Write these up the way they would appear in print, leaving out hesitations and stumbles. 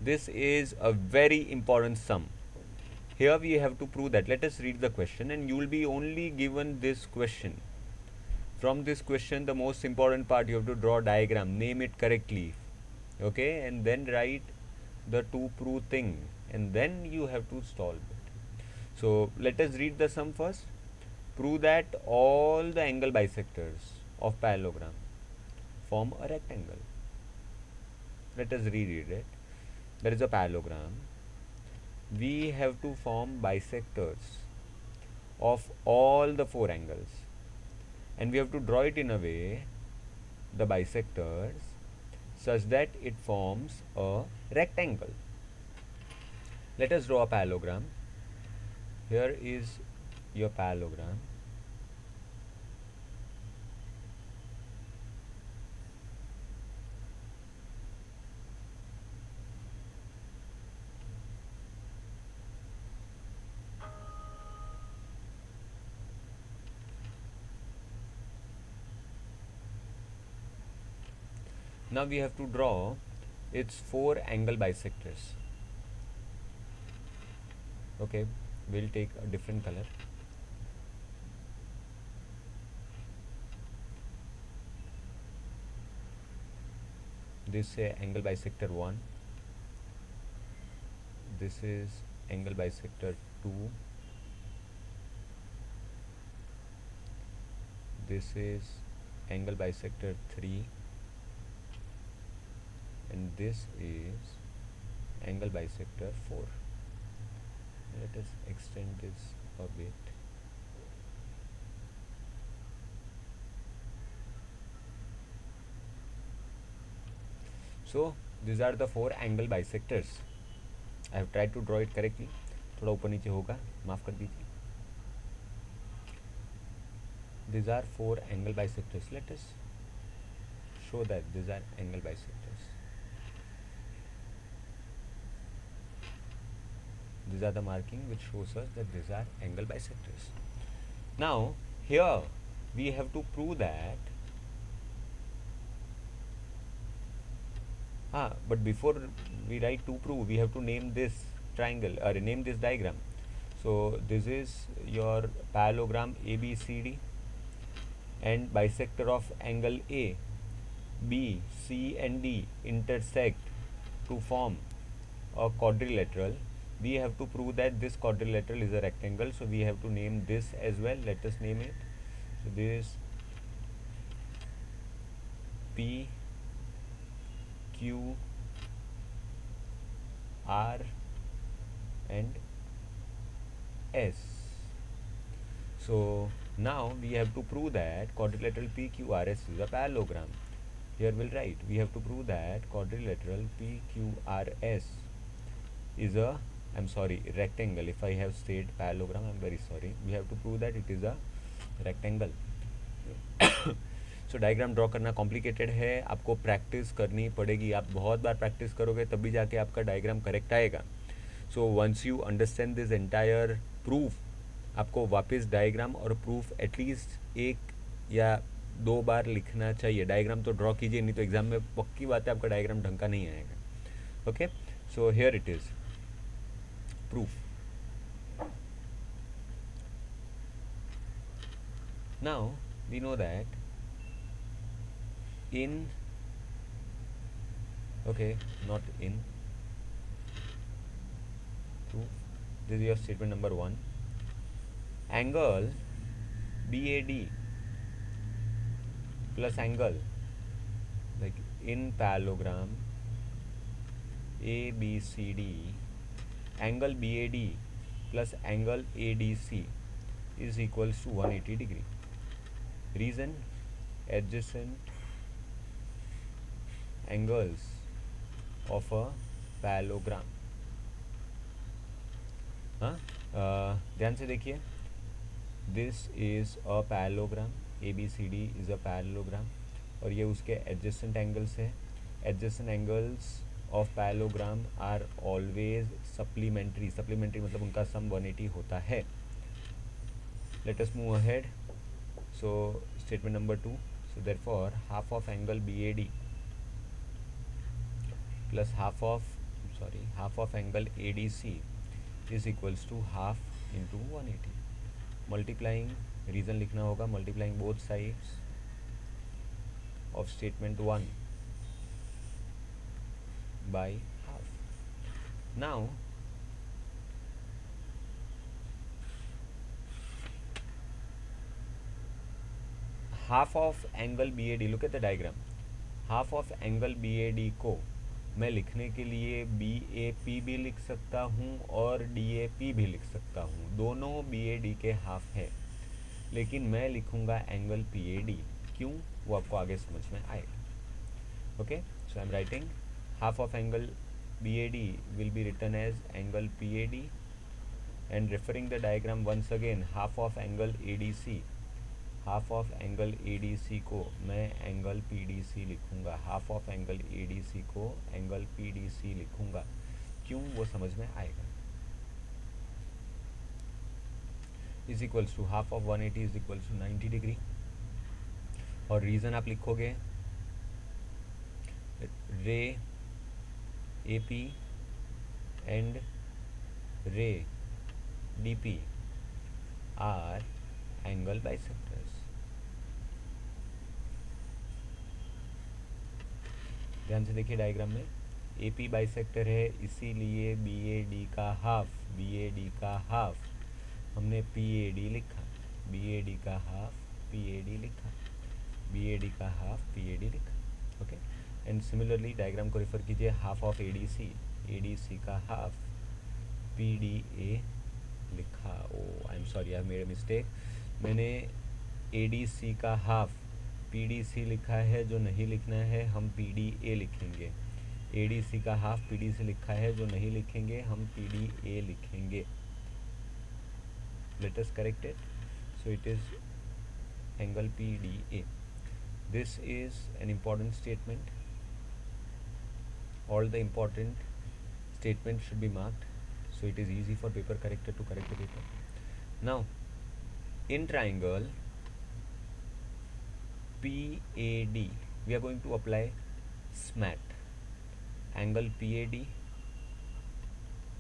This is a very important sum. Here we have to prove that. Let us read the question, and you will be only given this question. From this question, the most important part, you have to draw a diagram, name it correctly, okay, and then write the to prove thing, and then you have to solve it. So let us read the sum first. Prove that all the angle bisectors of parallelogram form a rectangle. Let us reread it. There is a parallelogram. We have to form bisectors of all the four angles, and we have to draw it in a way, the bisectors, such that it forms a rectangle. Let us draw a parallelogram. Here is your parallelogram. Now we have to draw its four angle bisectors. Okay, we'll take a different color. This is angle bisector 1. This is angle bisector 2. This is angle bisector 3. And this is angle bisector 4. Let us extend this a bit. So these are the four angle bisectors. I have tried to draw it correctly. थोड़ा ऊपर नीचे होगा, माफ़ कर दीजिए. These are four angle bisectors. Let us show that these are angle bisectors. These are the marking which shows us that these are angle bisectors. Now here we have to prove that. But before we write to prove, we have to name this triangle or name this diagram. So this is your parallelogram ABCD, and bisector of angle A, B, C and D intersect to form a quadrilateral. We have to prove that this quadrilateral is a rectangle, so we have to name this as well. Let us name it. So this P, Q, R and S. So now we have to prove that quadrilateral PQRS is a parallelogram. Here we'll write, we have to prove that quadrilateral PQRS is a, I'm sorry, rectangle. If I have said parallelogram, I'm very sorry. We have to prove that it is a rectangle. So diagram draw करना complicated है, आपको practice करनी पड़ेगी. आप बहुत बार practice करोगे तभी जाके आपका डायग्राम करेक्ट आएगा. So once you understand this entire proof, आपको वापस डायग्राम और प्रूफ एटलीस्ट एक या दो बार लिखना चाहिए. डायग्राम तो ड्रॉ कीजिए, नहीं तो एग्जाम में पक्की बात है आपका डायग्राम ढंग का नहीं आएगा. Okay, so here it is proof. Now we know that in, okay, not in, proof. This is your statement number 1. Angle BAD plus angle, like in parallelogram ABCD, angle BAD plus angle ADC is equals to 180 degree. Reason, adjacent angles of a parallelogram. ध्यान से देखिए, this is a parallelogram, ABCD is a parallelogram, और ये उसके adjacent angles है. Adjacent angles of parallelogram are always supplementary. Supplementary मतलब उनका sum 180 होता है. Let us move ahead. So statement number 2. So therefore half of angle BAD plus half of sorry half of angle ADC is equals to half into 180. Multiplying, reason लिखना होगा, multiplying both sides of statement 1 by half. Now half of angle BAD, look at the diagram. half of angle BAD को मैं लिखने के लिए BAP भी लिख सकता हूँ और DAP भी लिख सकता हूँ, दोनों BAD के हाफ है, लेकिन मैं लिखूँगा एंगल PAD. क्यों, वो आपको आगे समझ में आएगा. Okay, so I am writing half of angle BAD will be written as angle PAD, and referring the diagram once again, half of angle ADC, half of angle ADC को मैं angle PDC लिखूँगा, half of angle ADC को angle PDC लिखूँगा. क्यों, वो समझ में आएगा. Is equals to half of 180 is equals to 90 degree. और रीज़न आप लिखोगे रे AP and ray DP are angle bisectors. ध्यान से देखिए डायग्राम में, AP बाइसेक्टर है, इसीलिए BAD का हाफ हमने PAD लिखा, BAD का हाफ PAD लिखा, BAD का हाफ PAD लिखा. ओके, एंड सिमिलरली डायग्राम को रेफर कीजिए, हाफ ऑफ ADC का हाफ PDA लिखा. Oh I am sorry, I have made a mistake. मैंने ADC का हाफ PDC लिखा है, जो नहीं लिखना है हम PDA लिखेंगे. ADC का हाफ PDC लिखा है, जो नहीं लिखेंगे हम PDA लिखेंगे. Let us correct it. So it is angle PDA. This is an important statement. All the important statements should be marked, so it is easy for paper corrector to correct the paper. Now, in triangle PAD, we are going to apply SMAT. Angle PAD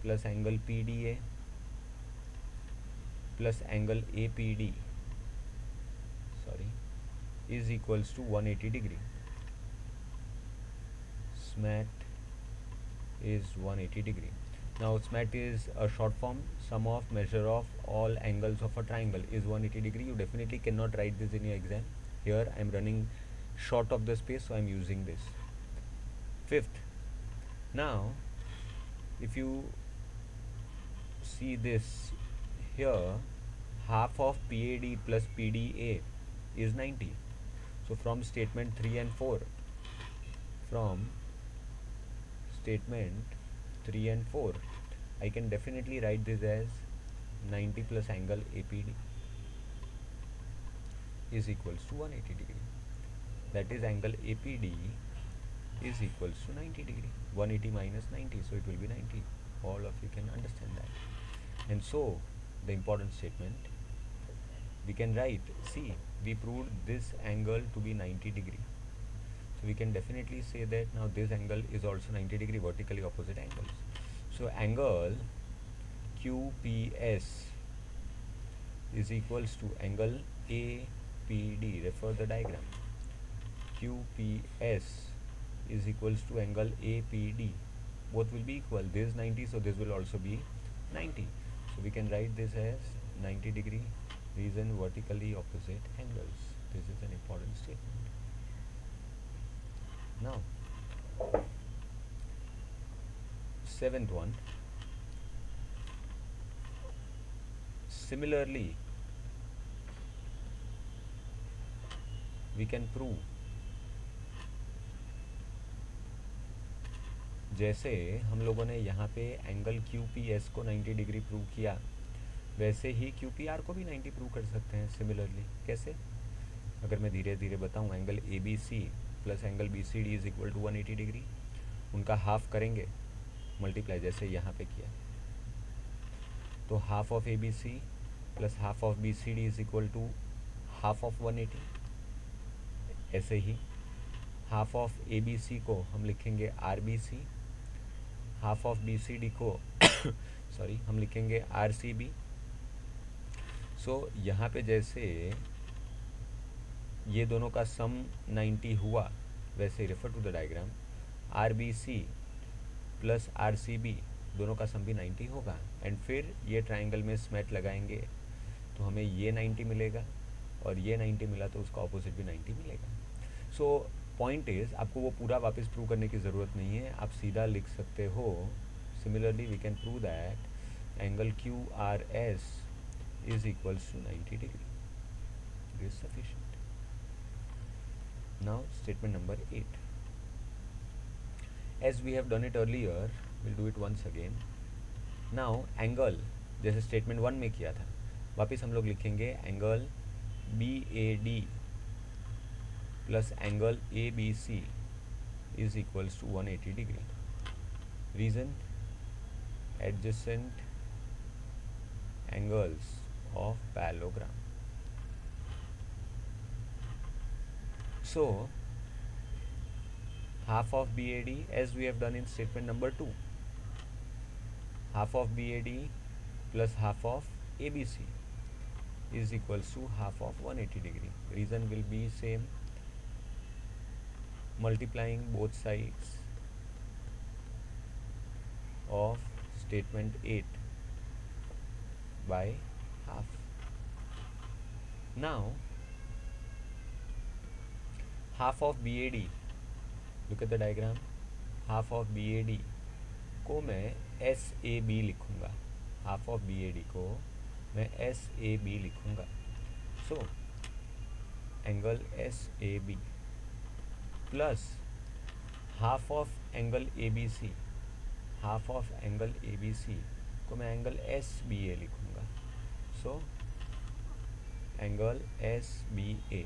plus angle PDA plus angle APD, is equals to 180 degree. SMAT is 180 degree. Now SMAT is a short form, sum of measure of all angles of a triangle is 180 degree. You definitely cannot write this in your exam. Here I am running short of the space, so I am using this. Fifth, now if you see this here, half of PAD plus PDA is 90. So from statement 3 and 4, I can definitely write this as 90 plus angle APD is equals to 180 degree. That is angle APD is equals to 90 degree. 180 minus 90, so it will be 90. All of you can understand that. And so the important statement we can write, see, we proved this angle to be 90 degree. So we can definitely say that now this angle is also 90 degree, vertically opposite angles. So angle QPS is equals to angle APD. Refer the diagram. QPS is equals to angle APD. Both will be equal. This is 90, so this will also be 90. So we can write this as 90 degree. Reason, vertically opposite angles. This is an important statement. Now, seventh one. Similarly, we can prove, जैसे हम लोगों ने यहाँ पे angle QPS को 90 degree prove किया, वैसे ही QPR को भी 90 प्रूव कर सकते हैं. सिमिलरली कैसे, अगर मैं धीरे धीरे बताऊँ, angle ABC plus angle BCD is equal to 180 degree. उनका हाफ करेंगे मल्टीप्लाई, जैसे यहाँ पे किया, तो half of ABC plus half of BCD is equal to half of 180. ऐसे ही हाफ ऑफ ABC को हम लिखेंगे RBC half of B C D को सॉरी हम लिखेंगे आर सी बी। सो यहाँ पे जैसे ये दोनों का सम 90 हुआ, वैसे refer to the diagram, R B C plus R C B दोनों का सम भी 90 होगा। एंड फिर ये ट्राइंगल में स्मैट लगाएंगे तो हमें ये 90 मिलेगा, और ये 90 मिला तो उसका ऑपोजिट भी 90 मिलेगा। सो पॉइंट इज़, आपको वो पूरा वापस प्रूव करने की ज़रूरत नहीं है, आप सीधा लिख सकते हो। Similarly we can prove that angle Q R S is equals to 90 degree. This is sufficient. Now statement number 8, as we have done it earlier, we'll do it once again. Now angle जैसे statement 1 में किया था, वापस हम लोग लिखेंगे angle B A D plus angle A B C is equals to 180 degree. Reason, adjacent angles of parallelogram. So half of BAD, as we have done in statement number 2, half of BAD plus half of ABC is equals to half of 180 degree. Reason will be same, multiplying both sides of statement 8 by half. Now half of BAD, look at the diagram, half of BAD को मैं SAB लिखूँगा, half of BAD को मैं SAB लिखूँगा। So angle SAB plus half of angle ABC, half of angle ABC को मैं angle SBA लिखूँगा। So angle SBA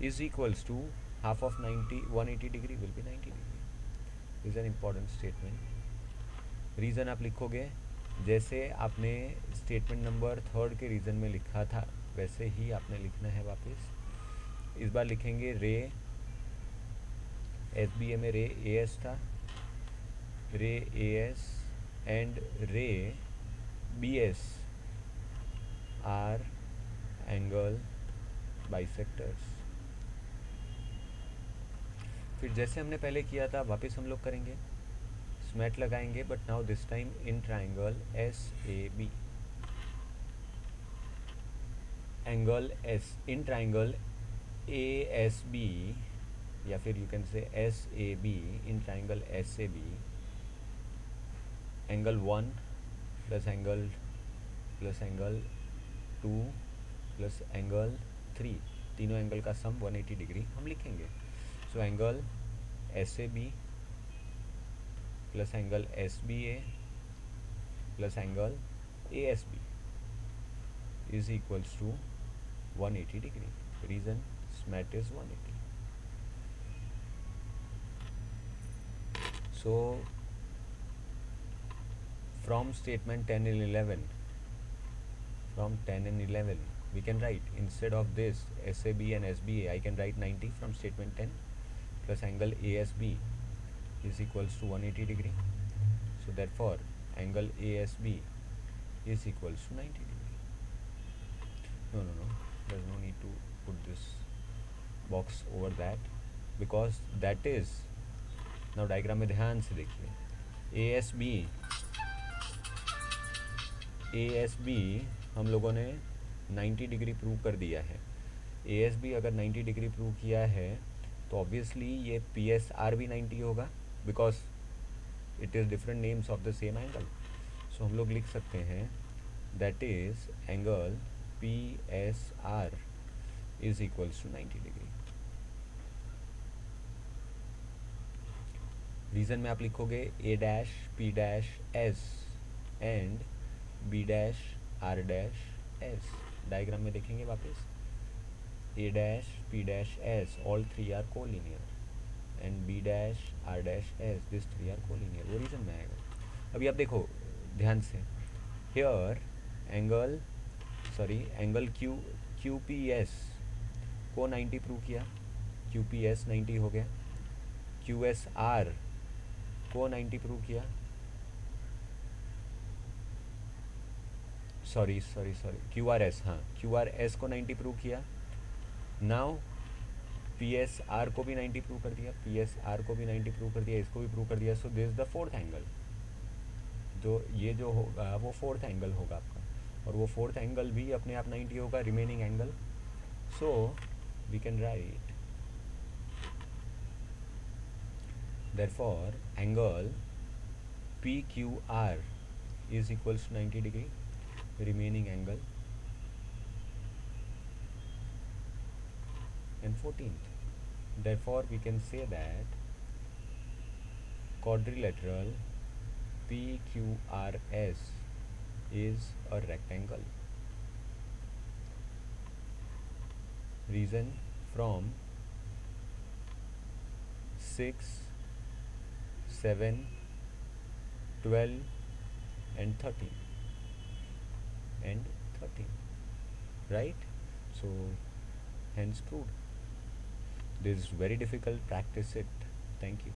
is equals to half of 180 degree will be 90 degree. This is an important statement. Reason आप लिखोगे जैसे आपने statement number 3 के reason में लिखा था, वैसे ही आपने लिखना है वापस। इस बार लिखेंगे रे एस बी ए में रे ए एस था, ray A S and ray B S are angle bisectors. फिर जैसे हमने पहले किया था वापस हम लोग करेंगे, स्मैट लगाएंगे, but now this time in triangle S A B. Angle S in triangle A S B, या फिर you can say S A B in triangle S A B, angle 1 plus angle 2 plus angle 3, तीनों angle का sum 180 degree हम लिखेंगे। So angle S A B plus angle S B A plus angle A S B is equals to 180 degree. Reason, स्मैट is 180। So from statement 10 and 11, from 10 and 11 we can write, instead of this SAB and SBA, I can write 90 from statement 10 plus angle ASB is equals to 180 degree. So therefore angle ASB is equals to 90 degree. No, there's no need to put this box over that, because that is, now diagram में ध्यान से देखिए, ASB हम लोगों ने 90 degree prove कर दिया है। ASB अगर 90 डिग्री प्रूव किया है तो ऑब्वियसली ये PSR भी 90 होगा, because it is different names of the same angle. So हम लोग लिख सकते हैं that is angle PSR is equals to 90 degree. Reason में आप लिखोगे A dash P dash S and B dash R dash S। Diagram में देखेंगे वापस, A dash P dash S, all 3 are collinear, and B dash R dash S, this 3 are collinear. वो reason में आएगा। अभी आप देखो ध्यान से, हियर एंगल QPS को 90 प्रूव किया, QPS 90 हो गया, QSR को 90 प्रूव किया, सॉरी क्यू आर एस, हाँ क्यू आर एस को 90 प्रूव किया। नाउ पी एस आर को भी 90 प्रूव कर दिया, पी एस आर को भी 90 प्रूव कर दिया, इसको भी प्रूव कर दिया। So this the fourth angle, जो ये जो होगा वो फोर्थ एंगल होगा आपका, और वो फोर्थ एंगल भी अपने आप 90 होगा, remaining angle. So we can write therefore angle P Q R is equals to 90 degree, remaining angle, and 14th. Therefore we can say that quadrilateral PQRS is a rectangle. Reason from 6, 7, 12 and 13 and 13, right? So hence proved. This is very difficult, practice it. Thank you.